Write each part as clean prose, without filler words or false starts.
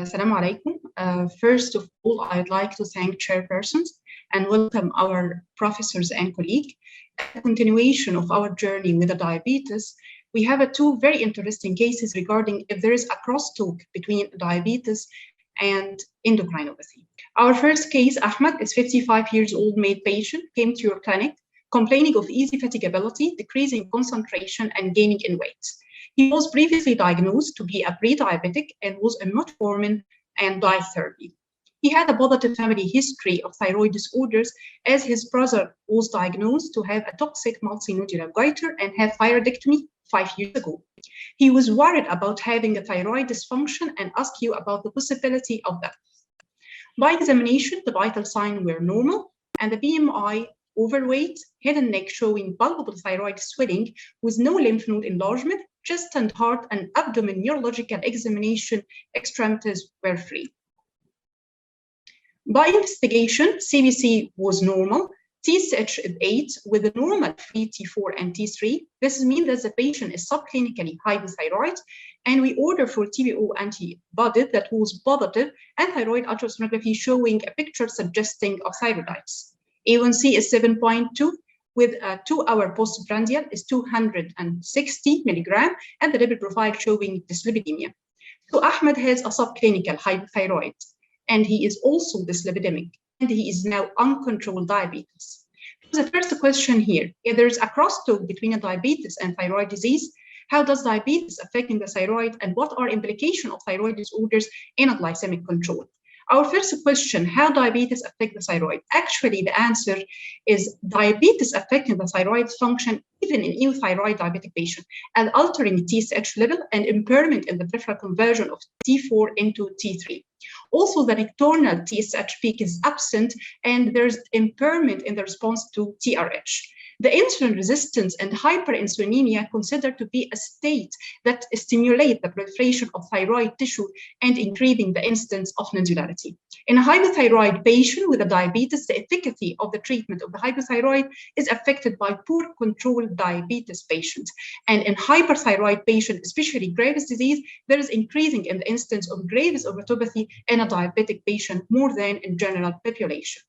Assalamu alaikum. First of all, I'd like to thank chairpersons and welcome our professors and colleagues. A continuation of our journey with the diabetes, we have two very interesting cases regarding if there is a crosstalk between diabetes and endocrinopathy. Our first case, Ahmed, is 55 years old male patient, came to your clinic complaining of easy fatigability, decreasing concentration, and gaining in weight. He was previously diagnosed to be a pre-diabetic and was on metformin and diet therapy. He had a positive family history of thyroid disorders, as his brother was diagnosed to have a toxic multinodular goiter and have thyroidectomy 5 years ago. He was worried about having a thyroid dysfunction and asked you about the possibility of that. By examination, the vital signs were normal and the BMI, overweight, head and neck showing palpable thyroid swelling with no lymph node enlargement, chest and heart and abdomen neurological examination, extremities were free. By investigation, CBC was normal, TSH is 8 with a normal free T4 and T3. This means that the patient is subclinically hypothyroid, and we order for TBO antibody that was positive and thyroid ultrasonography showing a picture suggesting of thyroiditis. A1C is 7.2 with a 2-hour postprandial is 260 milligram and the lipid profile showing dyslipidemia. So Ahmed has a subclinical hypothyroid and he is also dyslipidemic and he is now uncontrolled diabetes. So the first question here, if there is a crosstalk between a diabetes and thyroid disease, how does diabetes affecting the thyroid and what are implications of thyroid disorders in a glycemic control? Our first question, how diabetes affect the thyroid? Actually, the answer is diabetes affecting the thyroid function even in euthyroid diabetic patient and altering TSH level and impairment in the peripheral conversion of T4 into T3. Also, the nocturnal TSH peak is absent and there's impairment in the response to TRH. The insulin resistance and hyperinsulinemia considered to be a state that stimulate the proliferation of thyroid tissue and increasing the incidence of nodularity. In a hypothyroid patient with a diabetes, the efficacy of the treatment of the hypothyroid is affected by poor controlled diabetes patients. And in hyperthyroid patients, especially Graves' disease, there is increasing in the incidence of Graves' orbitopathy in a diabetic patient more than in general population.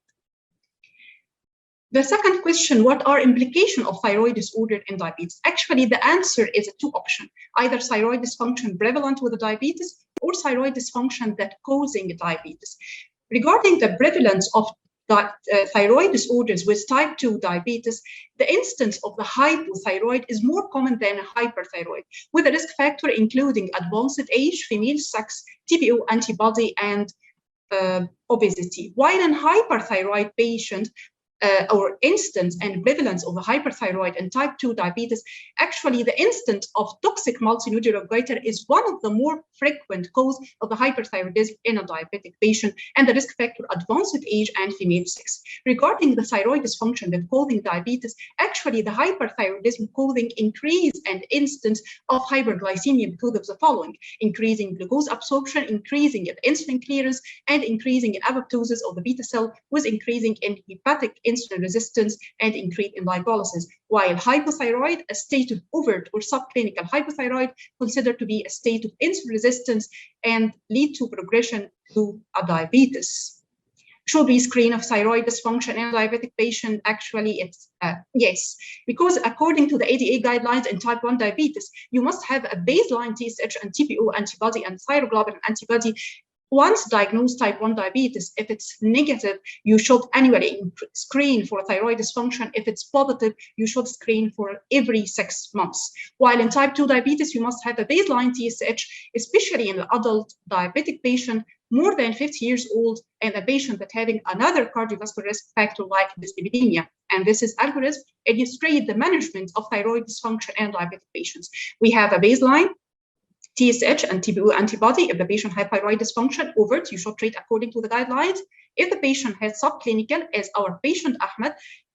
The second question, what are implications of thyroid disorder in diabetes? Actually, the answer is a two option, either thyroid dysfunction prevalent with the diabetes or thyroid dysfunction that causing diabetes. Regarding the prevalence of thyroid disorders with type 2 diabetes, the instance of the hypothyroid is more common than hyperthyroid, with a risk factor including advanced age, female sex, TBO antibody, and obesity. While in hyperthyroid patient, or instance and prevalence of the hyperthyroid and type 2 diabetes, actually the instance of toxic multinodular goiter is one of the more frequent cause of the hyperthyroidism in a diabetic patient, and the risk factor advanced age and female sex. Regarding the thyroid dysfunction that causing diabetes, actually the hyperthyroidism causing increase and instance of hyperglycemia because of the following: increasing glucose absorption, increasing in insulin clearance, and increasing in apoptosis of the beta cell, with increasing in hepatic insulin resistance and increase in lipolysis, while hypothyroid, a state of overt or subclinical hypothyroid, considered to be a state of insulin resistance and lead to progression to a diabetes. Should we screen of thyroid dysfunction in a diabetic patient? Actually, it's yes, because according to the ADA guidelines in type 1 diabetes, you must have a baseline TSH and TPO antibody and thyroglobulin antibody. Once diagnosed type 1 diabetes, if it's negative, you should annually screen for thyroid dysfunction. If it's positive, you should screen for every 6 months. While in type 2 diabetes, you must have a baseline TSH, especially in an adult diabetic patient more than 50 years old and a patient that having another cardiovascular risk factor like dyslipidemia. And this is algorithm illustrate the management of thyroid dysfunction in diabetic patients. We have a baseline TSH and TBO antibody. If the patient has thyroid dysfunction, overt, you should treat according to the guidelines. If the patient has subclinical, as our patient Ahmed,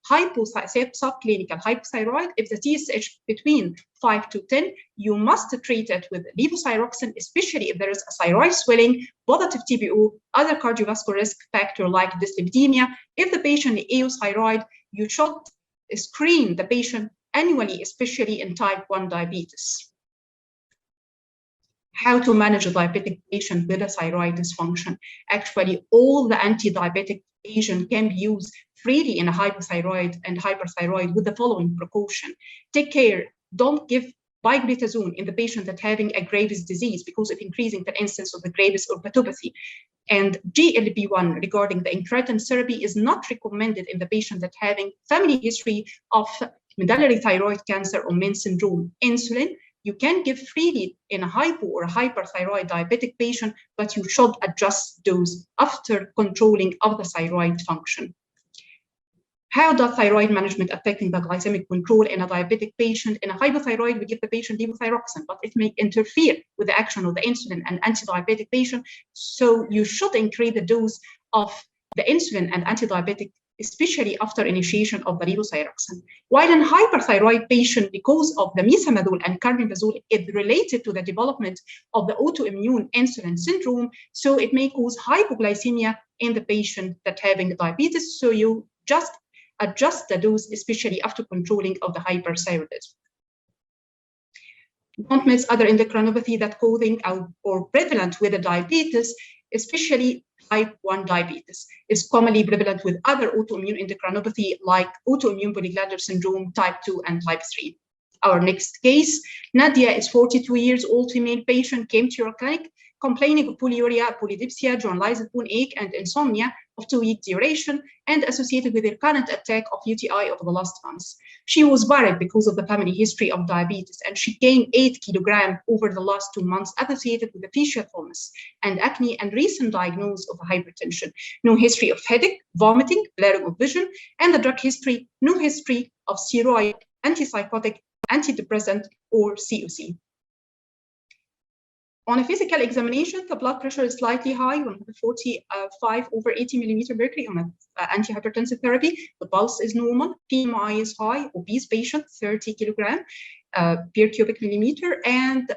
subclinical hypothyroid, if the TSH between 5 to 10, you must treat it with levothyroxine, especially if there is a thyroid swelling, positive TBO, other cardiovascular risk factor like dyslipidemia. If the patient is euthyroid, you should screen the patient annually, especially in type 1 diabetes. How to manage a diabetic patient with a thyroid dysfunction. Actually, all the anti-diabetic agent can be used freely in a hypothyroid and hyperthyroid with the following precaution. Take care, don't give pioglitazone in the patient that having a Graves' disease because of increasing the incidence of the Graves' orthopathy. And GLP-1 regarding the incretin therapy is not recommended in the patient that having family history of medullary thyroid cancer or Men's syndrome. Insulin, you can give freely in a hypo or a hyperthyroid diabetic patient, but you should adjust dose after controlling of the thyroid function. How does thyroid management affecting the glycemic control in a diabetic patient? In a hypothyroid, we give the patient levothyroxine, but it may interfere with the action of the insulin and anti-diabetic patient. So you should increase the dose of the insulin and anti-diabetic, especially after initiation of the levothyroxine. While in hyperthyroid patient, because of the mesamadol and carbimazole, is related to the development of the autoimmune insulin syndrome, so it may cause hypoglycemia in the patient that having diabetes. So you just adjust the dose, especially after controlling of the hyperthyroidism. Don't miss other endocrinopathy that causing or prevalent with the diabetes, especially type 1 diabetes, is commonly prevalent with other autoimmune endocrinopathy like autoimmune polyglandular syndrome, type 2 and type 3. Our next case, Nadia is 42 years old, female patient, came to your clinic complaining of polyuria, polydipsia, generalized bone ache, and insomnia of 2-week duration, and associated with a recurrent attack of UTI over the last months. She was worried because of the family history of diabetes, and she gained 8 kilograms over the last 2 months, associated with a facial fullness and acne, and recent diagnosis of hypertension. No history of headache, vomiting, blurring of vision, and the drug history, no history of steroid, antipsychotic, antidepressant, or COC. On a physical examination, the blood pressure is slightly high, 145 over 80 millimeter mercury on antihypertensive therapy. The pulse is normal, BMI is high, obese patient, 30 kilogram per cubic millimeter, and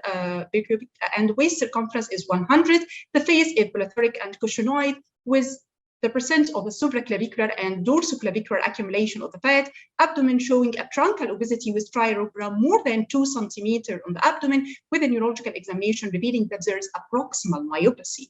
waist circumference is 100. The face is plethoric and cushionic with the percent of the supraclavicular and dorsoclavicular accumulation of the fat, abdomen showing a truncal obesity with trirobra more than 2 centimeters on the abdomen, with a neurological examination revealing that there is a proximal myopathy.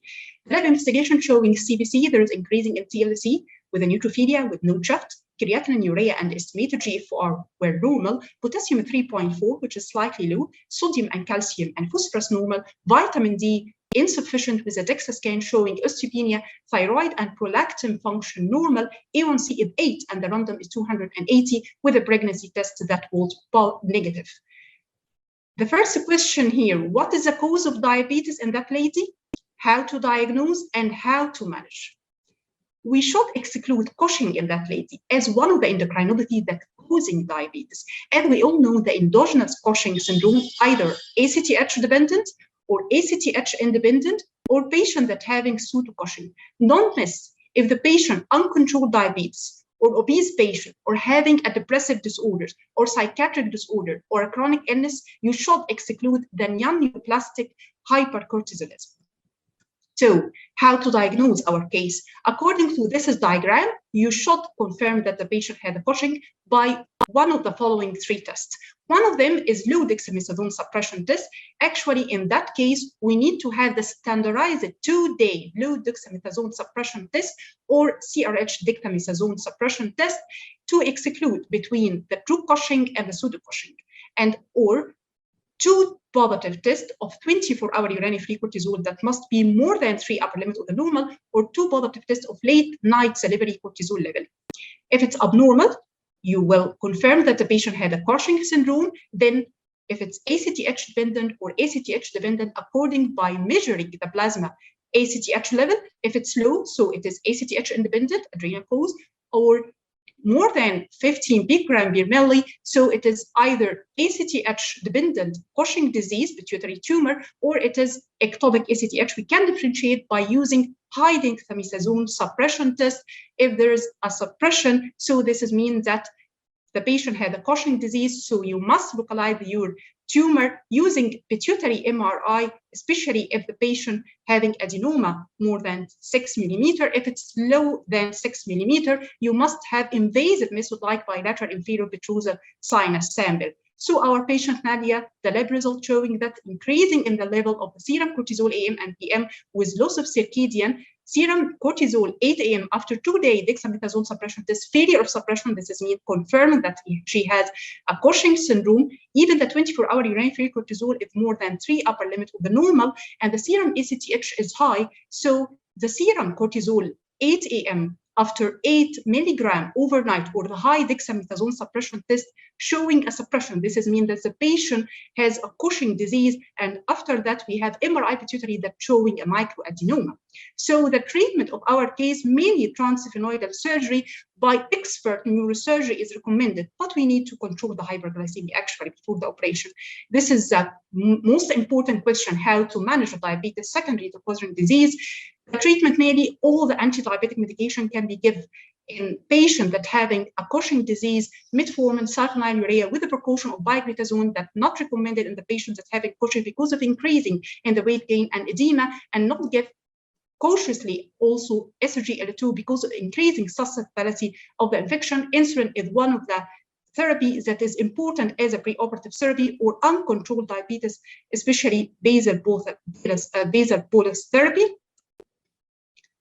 Lab investigation showing CBC, there is increasing in TLC with a neutrophilia with no shaft, creatinine, urea, and estimated GFR were normal, potassium 3.4, which is slightly low, sodium and calcium and phosphorus normal, vitamin D insufficient with a DEXA scan showing osteopenia, thyroid and prolactin function normal, A1C is 8 and the random is 280 with a pregnancy test that was negative. The first question here, what is the cause of diabetes in that lady? How to diagnose and how to manage? We should exclude Cushing in that lady as one of the endocrinopathy that causing diabetes. And we all know the endogenous Cushing syndrome, either ACTH dependent or ACTH independent, or patient that having pseudo-Cushing. Don't miss if the patient uncontrolled diabetes, or obese patient, or having a depressive disorder, or psychiatric disorder, or a chronic illness, you should exclude the non-neoplastic hypercortisolism. So, how to diagnose our case? According to this diagram, you should confirm that the patient had a Cushing by one of the following 3 tests. One of them is low dexamethasone suppression test. Actually, in that case, we need to have the standardized 2-day low dexamethasone suppression test or CRH dexamethasone suppression test to exclude between the true Cushing and the pseudo-Cushing, and or 2 positive tests of 24-hour urinary-free cortisol that must be more than 3 upper limit of the normal, or 2 positive tests of late-night salivary cortisol level. If it's abnormal, you will confirm that the patient had a Cushing syndrome. Then if it's ACTH dependent or ACTH dependent according by measuring the plasma ACTH level, if it's low, so it is ACTH independent, adrenal cause, or more than 15 picogram per milli, so it is either ACTH dependent Cushing disease, pituitary tumor, or it is ectopic ACTH. We can differentiate by using high dexamethasone suppression test. If there is a suppression, so this means that the patient had a Cushing disease, so you must localize your tumor using pituitary MRI, especially if the patient having adenoma more than 6 millimeter. If it's low than 6 millimeter, you must have invasive method like bilateral inferior petrosal sinus sample. So our patient Nadia, the lab result showing that increasing in the level of the serum cortisol AM and PM with loss of circadian serum cortisol 8 a.m. after 2-day dexamethasone suppression test, failure of suppression, this is mean confirming that she has a Cushing syndrome. Even the 24-hour urinary free cortisol is more than 3 upper limit of the normal, and the serum ACTH is high. So the serum cortisol 8 a.m. after 8 milligram overnight, or the high dexamethasone suppression test showing a suppression. This is mean that the patient has a Cushing disease, and after that we have MRI pituitary that showing a microadenoma. So the treatment of our case, mainly transsphenoidal surgery by expert neurosurgery is recommended, but we need to control the hyperglycemia actually before the operation. This is the most important question, how to manage diabetes secondary to Cushing disease. The treatment, mainly all the anti-diabetic medication can be given in patients that having a Cushing disease, metformin, sulfonylurea with the precaution of pioglitazone, that not recommended in the patients that having Cushing because of increasing in the weight gain and edema, and not give cautiously also SGLT2 because of increasing susceptibility of the infection. Insulin is one of the therapies that is important as a preoperative therapy, or uncontrolled diabetes, especially basal bolus therapy.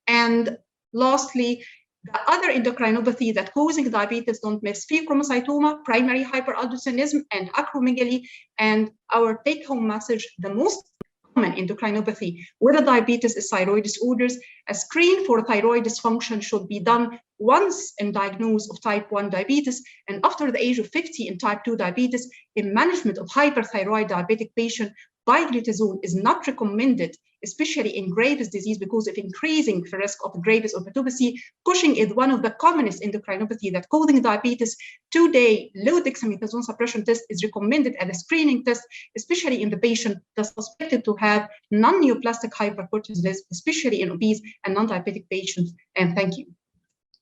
And lastly, the other endocrinopathy that causing diabetes, don't miss pheochromocytoma, primary hyperaldosteronism, and acromegaly. And our take-home message, the most common endocrinopathy with a diabetes is thyroid disorders. A screen for thyroid dysfunction should be done once in diagnosis of type 1 diabetes and after the age of 50 in type 2 diabetes. In management of hyperthyroid diabetic patient, pioglitazone is not recommended, especially in Graves' disease, because of increasing the risk of Graves' orthopathy. Cushing is one of the commonest endocrinopathy that causing diabetes. 2-day low dexamethasone suppression test is recommended as a screening test, especially in the patient that's suspected to have non-neoplastic hypercortisolism, especially in obese and non-diabetic patients. And thank you.